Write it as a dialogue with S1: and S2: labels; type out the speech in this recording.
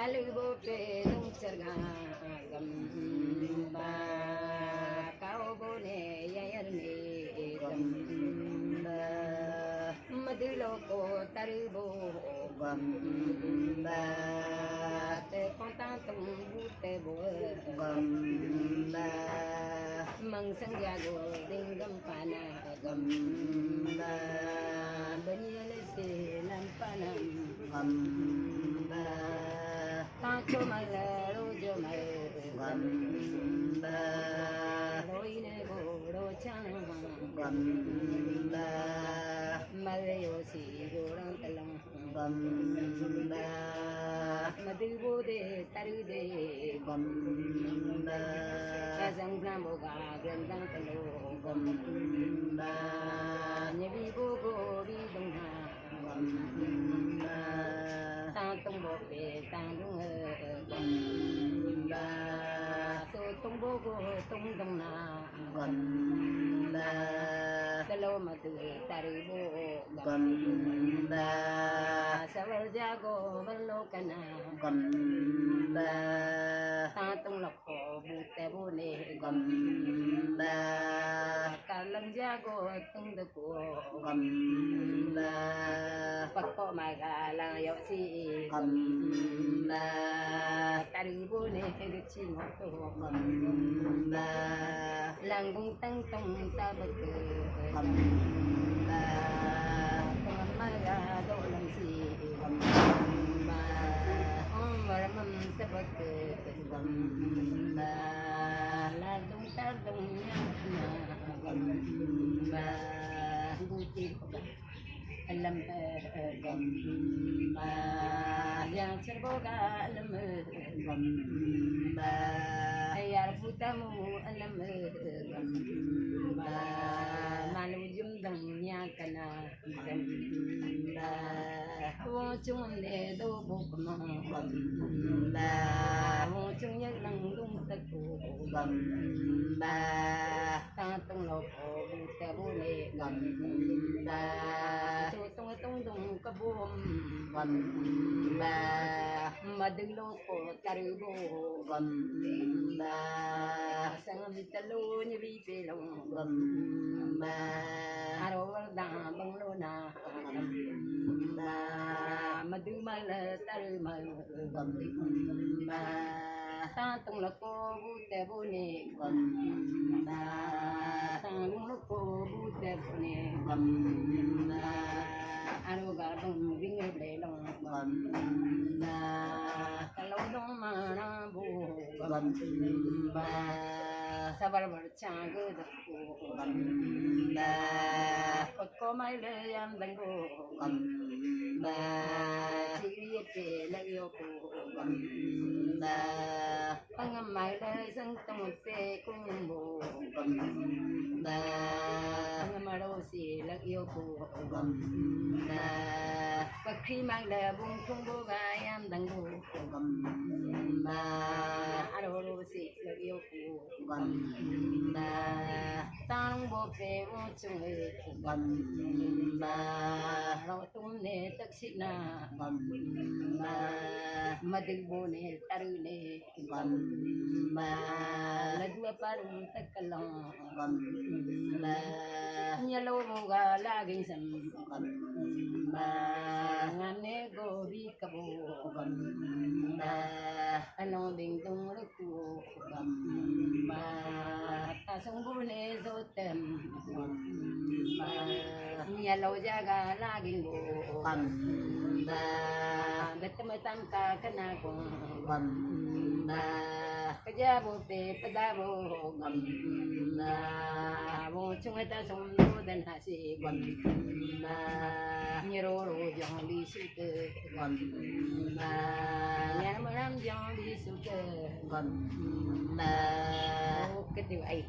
S1: Talu bo pe nung cerga gam ba kau bo ne yayar ne gam ba madulo ko taru bo gam ba te kontan tung bu te bo gam ba mang sang jago ding gam pana gam ba banyale se lam panam gam ba ta cho mai la ro jo mai gam ba roi ne go ro chang gam ba mai yo si go rang talang gam ba madu bo de taru de gam ba sang ram bo ga gram dang talo gam ba nya bi bo go bi dong ha gam ba ta tung bo pe ta dung gam ba so tung bo go tung dong na gam ba talo madu taru bo gam ba sawal jago ballo kana gam ba ta tung lok ko bu te bu ne gam ba kalang jago tung de ko gam ba pak ko ma ga lang yo si gam ba taru bu ne ge chi mo to gam ba lang bung tang tong ta ba ke gam ba tong ma ga do lang si gam ba maramam sa ba ke gam ba la dong ta dong nya na gam ba buti ko ba alam gam ba yang serbo ga alam gam ba ayar putamu alam gam ba malu jum dang nya kana gam ba wo chung ne do bo ma gam ba wo chung yak lang lung ta ko gam ba ta tung lo ko bu ta bu ne gam ba tu tung tung dung ka bum gam ba madulong ko taru bo gam ba sangam talo ni bi pelong gam ba aro da bang lo na gam ba madu mal taru mal gam ba ta tung lo ko bu te bu ne gam ba ta lung lo ko bu te bu ne gam ba aro ga dong ving le long gam ba kalau dong ma na bu gam ba sabar bar chang ge da ko gam ba kot ko mai le yam dang go gam ba chi ye te la yo ko gam ba pangam mai le sang tong pe kung bo gam ba pangam ro si la yo ko gam ba pakri mang le bung kung bo ga yam dang go gam ba aro ro si la yo ko gam ba tang bo pe mo chung e gam ba ro tum ne tak si na gam ba madil bo ne taru ne gam ba la dua parung tak kalong gam ba nyalo mo ga laging sam gam ba ngane go bi ka bo gam ba anong ding tung ru ku gam ba ta sung bu ne zo tem gam ba nyalo jaga laging bo gam ba betam tam ka kana ko gam ba kaja bo pe pada bo gam ba bo chung ta sung do dan ha si gam ba nyero ro jong li su te gam ba nyam ram jong li su te gam ba o ke ti ai